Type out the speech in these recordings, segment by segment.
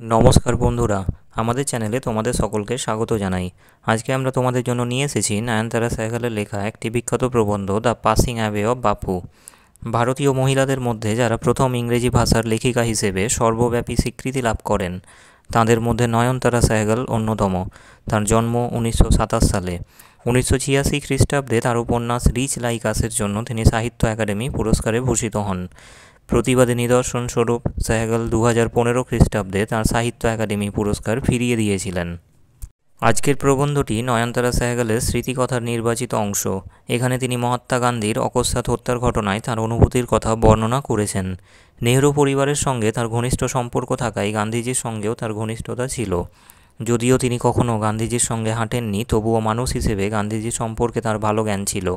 नमस्कार बंधुरा हमारे चैनेले तुम्हारे सकलके स्वागत जानाई। आज के आमरा तुम्हादेर जोन्नो निये एसेछि नयनतारा सहगलेर लेखा एकटी बिख्यात प्रबंध द पासिंग अवे अफ बापू। भारतीय महिलादेर मध्ये जारा प्रथम इंग्रेजी भाषार लेखिका हिसेबे सर्वव्यापी स्वीकृति लाभ करें तादेर मध्ये नयनतारा सहगल अन्यतम। तार जन्म 1927 साले। 1986 ख्रिस्टाब्दे तार उपन्यास रिच लाइक आसेर जोन्नो तिनि साहित्य एकाडेमी पुरस्कारे भूषित हन। प्रतिबादी निदर्शन स्वरूप सहगल 2015 ख्रिस्टाब्दे तार साहित्य एकाडेमी पुरस्कार फिरिए दिएছিলেন। आजकेर प्रबंधटी नयनतारा सहगलेर स्मृतिकथार निर्वाचित अंश। एखाने तिनि महात्मा गांधीर अकस्मात हत्यार घटनाय तार अनुभूतिर कथा बर्णना करेছেন। नेहरू परिवारेर संगे तार घनिष्ठ सम्पर्क थाकाय गांधीजिर संगेও तार घनिष्ठता छिलो। যদিও তিনি কখনো গান্ধীজির সঙ্গে হাঁটেননি, তবুও মানুষ হিসেবে গান্ধীজির সম্পর্কে তার ভালো জ্ঞান ছিল।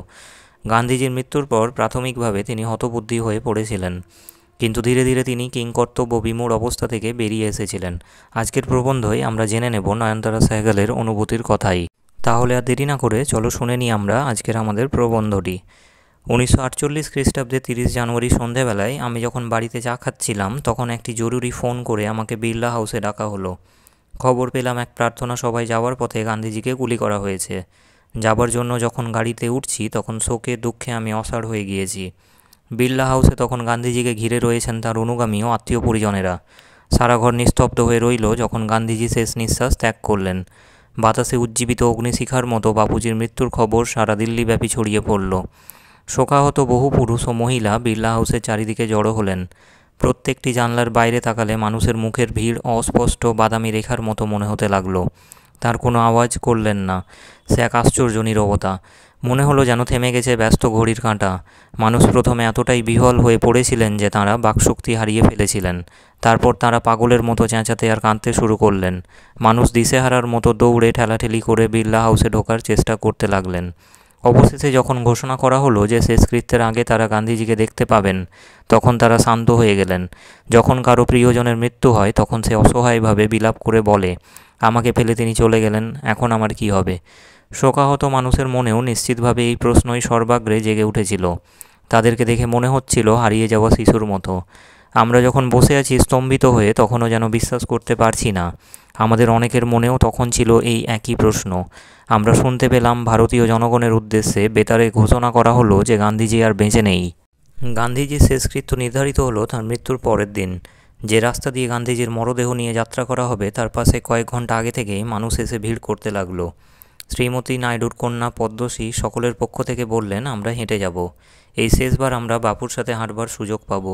গান্ধীজির মৃত্যুর পর প্রাথমিকভাবে তিনি হতবুদ্ধি হয়ে পড়েছিলেন, কিন্তু ধীরে ধীরে তিনি কিংকর্তব্য বিমূঢ় অবস্থা থেকে বেরিয়ে এসেছিলেন। আজকের প্রবন্ধই আমরা জেনে নেব নয়নতারা সেহগালের অনুভূতির কথাই। তাহলে আর দেরি না করে চলো শুনে নিই আমরা আজকের আমাদের প্রবন্ধটি। 1948 খ্রিস্টাব্দে 30 জানুয়ারি সন্ধ্যাবেলায় আমি যখন বাড়িতে চা খাচ্ছিলাম তখন একটি জরুরি ফোন করে আমাকে বিড়লা হাউসে ডাকা হলো। খবর পেলাম এক প্রার্থনা সভায় যাওয়ার পথে গান্ধীজিকে গুলি করা হয়েছে। যাবার জন্য যখন গাড়িতে উঠছি তখন শোকে দুঃখে আমি অসাড় হয়ে গিয়েছি। বিড়লা হাউসে তখন গান্ধীজিকে ঘিরে রয়েছেন তার অনুগামী ও আত্মীয় পরিজনেরা। সারা ঘর নিস্তব্ধ হয়ে রইল যখন গান্ধীজি শেষ নিঃশ্বাস ত্যাগ করলেন। বাতাসে উজ্জীবিত অগ্নিশিখার মতো বাপুজির মৃত্যুর খবর সারা দিল্লিব্যাপী ছড়িয়ে পড়ল। শোকাহত বহু পুরুষ ও মহিলা বিড়লা হাউসের চারিদিকে জড়ো হলেন। প্রত্যেকটি জানলার বাইরে তাকালে মানুষের মুখের ভিড় অস্পষ্ট বাদামি রেখার মতো মনে হতে লাগলো। তার কোনো আওয়াজ করলেন না। সে এক আশ্চর্য নীরবতা। মনে হলো যেন থেমে গেছে ব্যস্ত ঘড়ির কাঁটা। মানুষ প্রথমে এতটাই বিহ্বল হয়ে পড়েছিলেন যে তাঁরা বাকশক্তি হারিয়ে ফেলেছিলেন। তারপর তাঁরা পাগলের মতো চেঁচাতে আর কাঁদতে শুরু করলেন। মানুষ দিশেহারার মতো দৌড়ে ঠেলাঠেলি করে বিড়লা হাউসে ঢোকার চেষ্টা করতে লাগলেন। অবশেষে যখন ঘোষণা করা হলো যে শেষকৃত্যের আগে তারা গান্ধীজিকে দেখতে পাবেন, তখন তারা শান্ত হয়ে গেলেন। যখন কারো প্রিয়জনের মৃত্যু হয় তখন সে অসহায়ভাবে বিলাপ করে বলে, আমাকে ফেলে তিনি চলে গেলেন, এখন আমার কি হবে। শোকাহত মানুষের মনেও নিশ্চিতভাবে এই প্রশ্নই সর্বাগ্রে জেগে উঠেছিল। তাদেরকে দেখে মনে হচ্ছিল হারিয়ে যাওয়া শিশুর মতো। আমরা যখন বসে আছি স্তম্ভিত হয়ে, তখনও যেন বিশ্বাস করতে পারছি না। আমাদের অনেকের মনেও তখন ছিল এই একই প্রশ্ন। আমরা শুনতে পেলাম ভারতীয় জনগণের উদ্দেশ্যে বেতারে ঘোষণা করা হলো যে গান্ধীজি আর বেঁচে নেই। গান্ধীজির শেষকৃত্য নির্ধারিত হলো তার মৃত্যুর পরের দিন। যে রাস্তা দিয়ে গান্ধীজির মরদেহ নিয়ে যাত্রা করা হবে তার পাশে কয়েক ঘন্টা আগে থেকেই মানুষ এসে ভিড় করতে লাগলো। শ্রীমতী নাইডুর কন্যা পদ্মশ্রী সকলের পক্ষ থেকে বললেন, আমরা হেঁটে যাব। এই শেষবার আমরা বাপুর সাথে হাঁটবার সুযোগ পাব।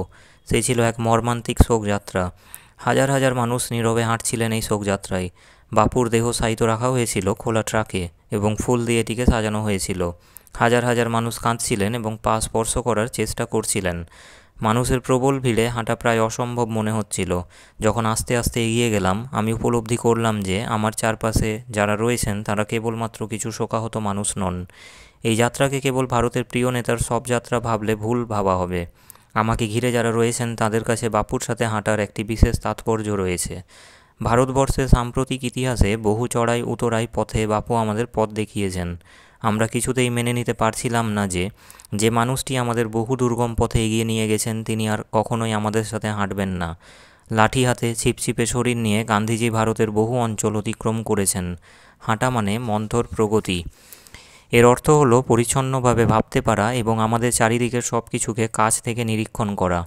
সেই ছিল এক মর্মান্তিক শোকযাত্রা। হাজার হাজার মানুষ নীরবে হাঁটছিলেন এই শোকযাত্রায়। বাপুর দেহ শায়িত রাখা হয়েছিল খোলা ট্রাকে এবং ফুল দিয়ে এটিকে সাজানো হয়েছিল। হাজার হাজার মানুষ কাঁদছিলেন এবং পা স্পর্শ করার চেষ্টা করছিলেন। মানুষের প্রবল ভিড়ে হাঁটা প্রায় অসম্ভব মনে হচ্ছিল। যখন আস্তে আস্তে এগিয়ে গেলাম, আমি উপলব্ধি করলাম যে আমার চারপাশে যারা রয়েছেন তারা কেবলমাত্র কিছু শোকাহত মানুষ নন। এই যাত্রাকে কেবল ভারতের প্রিয় নেতার সব যাত্রা ভাবলে ভুল ভাবা হবে। আমাকে ঘিরে যারা রয়েছেন তাদের কাছে বাপুর সাথে হাঁটার একটি বিশেষ তাৎপর্য রয়েছে। ভারতবর্ষের সাম্প্রতিক ইতিহাসে বহু চড়াই উতরাই পথে বাপু আমাদের পথ দেখিয়েছেন। আমরা কিছুতেই মেনে নিতে পারছিলাম না যে যে মানুষটি আমাদের বহু দুর্গম পথে এগিয়ে নিয়ে গেছেন তিনি আর কখনোই আমাদের সাথে হাঁটবেন না। লাঠি হাতে ছিপছিপে শরীর নিয়ে গান্ধীজি ভারতের বহু অঞ্চল অতিক্রম করেছেন। হাঁটা মানে মন্থর প্রগতি। এর অর্থ হলো পরিচ্ছন্নভাবে ভাবতে পারা এবং আমাদের চারিদিকের সব কিছুকে কাছ থেকে নিরীক্ষণ করা,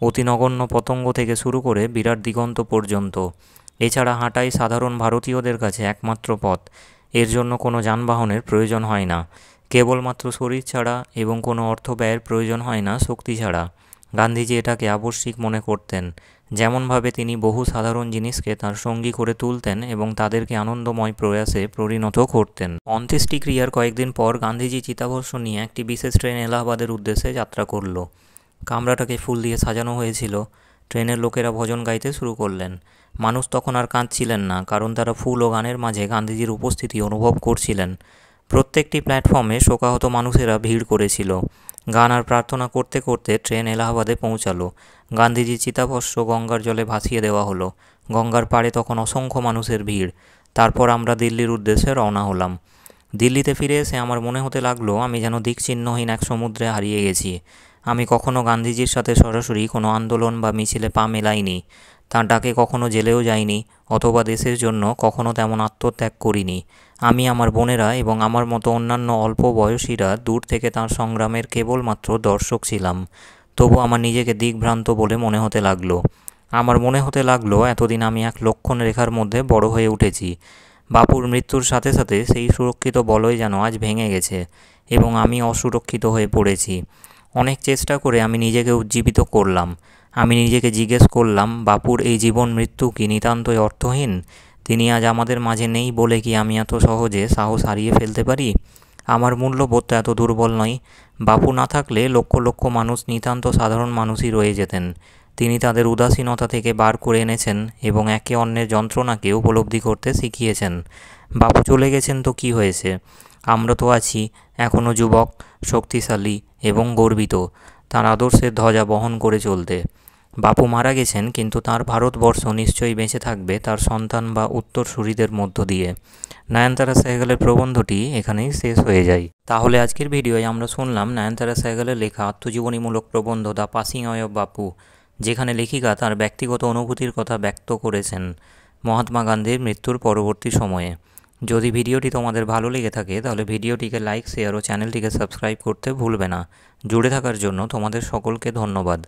অতি নগণ্য পতঙ্গ থেকে শুরু করে বিরাট দিগন্ত পর্যন্ত। এছাড়া হাঁটাই সাধারণ ভারতীয়দের কাছে একমাত্র পথ। এর জন্য কোনো যানবাহনের প্রয়োজন হয় না, কেবলমাত্র শরীর ছাড়া, এবং কোনো অর্থ ব্যয়ের প্রয়োজন হয় না শক্তি ছাড়া। গান্ধীজি এটাকে আবশ্যিক মনে করতেন। যেমনভাবে তিনি বহু সাধারণ জিনিসকে তার সঙ্গী করে তুলতেন এবং তাদেরকে আনন্দময় প্রয়াসে পরিণত করতেন। অন্ত্যেষ্টিক্রিয়ার কয়েকদিন পর গান্ধীজি চিতাভস্ম নিয়ে একটি বিশেষ ট্রেন এলাহাবাদের উদ্দেশ্যে যাত্রা করল। কামরাটাকে ফুল দিয়ে সাজানো হয়েছিল। ট্রেনের লোকেরা ভজন গাইতে শুরু করলেন। মানুষ তখন আর কাঁদছিলেন না, কারণ তারা ফুল ও গানের মাঝে গান্ধীজির উপস্থিতি অনুভব করছিলেন। প্রত্যেকটি প্ল্যাটফর্মে শোকাহত মানুষেরা ভিড় করেছিল। গান আর প্রার্থনা করতে করতে ট্রেন এলাহাবাদে পৌঁছালো। গান্ধীজির চিতাভস্ম গঙ্গার জলে ভাসিয়ে দেওয়া হলো। গঙ্গার পাড়ে তখন অসংখ্য মানুষের ভিড়। তারপর আমরা দিল্লির উদ্দেশ্যে রওনা হলাম। দিল্লিতে ফিরে এসে আমার মনে হতে লাগলো আমি যেন দিকচিহ্নহীন এক সমুদ্রে হারিয়ে গেছি। আমি কখনো গান্ধীজির সাথে সরাসরি কোনো আন্দোলন বা মিছিলে পা মেলাইনি। তার ডাকে কখনো জেলেও যাইনি অথবা দেশের জন্য কখনো তেমন আত্মত্যাগ করিনি। আমি, আমার বোনেরা এবং আমার মতো অন্যান্য অল্প বয়সীরা দূর থেকে তাঁর সংগ্রামের কেবলমাত্র দর্শক ছিলাম। তবু আমার নিজেকে দিকভ্রান্ত বলে মনে হতে লাগলো। আমার মনে হতে লাগলো এতদিন আমি এক লক্ষণ রেখার মধ্যে বড় হয়ে উঠেছি। বাপুর মৃত্যুর সাথে সাথে সেই সুরক্ষিত বলয় যেন আজ ভেঙে গেছে এবং আমি অসুরক্ষিত হয়ে পড়েছি। অনেক চেষ্টা করে আমি নিজেকে উজ্জীবিত করলাম। আমি নিজেকে জিজ্ঞেস করলাম, বাপুর এই জীবন মৃত্যু কি নিতান্তই অর্থহীন? তিনি আজ আমাদের মাঝে নেই বলে কি আমি এত সহজে সাহস হারিয়ে ফেলতে পারি? আমার মূল্যবোধ তো এত দুর্বল নয়। বাপু না থাকলে লক্ষ লক্ষ মানুষ নিতান্ত সাধারণ মানুষই রয়ে যেতেন। তিনি তাদের উদাসীনতা থেকে বার করে এনেছেন এবং একে অন্যের যন্ত্রণাকে উপলব্ধি করতে শিখিয়েছেন। বাপু চলে গেছেন তো কি হয়েছে? আমরা তো আছি, এখনও যুবক, শক্তিশালী এবং গর্বিত, তার আদর্শের ধ্বজা বহন করে চলতে। বাপু মারা গেছেন, কিন্তু তার ভারতবর্ষ নিশ্চয়ই বেঁচে থাকবে তার সন্তান বা উত্তরসূরিদের মধ্য দিয়ে। নয়নতারা সেহগালের প্রবন্ধটি এখানেই শেষ হয়ে যায়। তাহলে আজকের ভিডিওয় আমরা শুনলাম নয়নতারা সেহগালের লেখা আত্মজীবনীমূলক প্রবন্ধ দ্য পাসিং অ্যাওয়ে অফ বাপু, যেখানে লেখিকা তার ব্যক্তিগত অনুভূতির কথা ব্যক্ত করেছেন মহাত্মা গান্ধীর মৃত্যুর পরবর্তী সময়ে। যদি ভিডিওটি তোমাদের ভালো লেগে থাকে তাহলে ভিডিওটিকে লাইক, শেয়ার ও চ্যানেলটিকে সাবস্ক্রাইব করতে ভুলবে না। জুড়ে থাকার জন্য তোমাদের সকলকে ধন্যবাদ।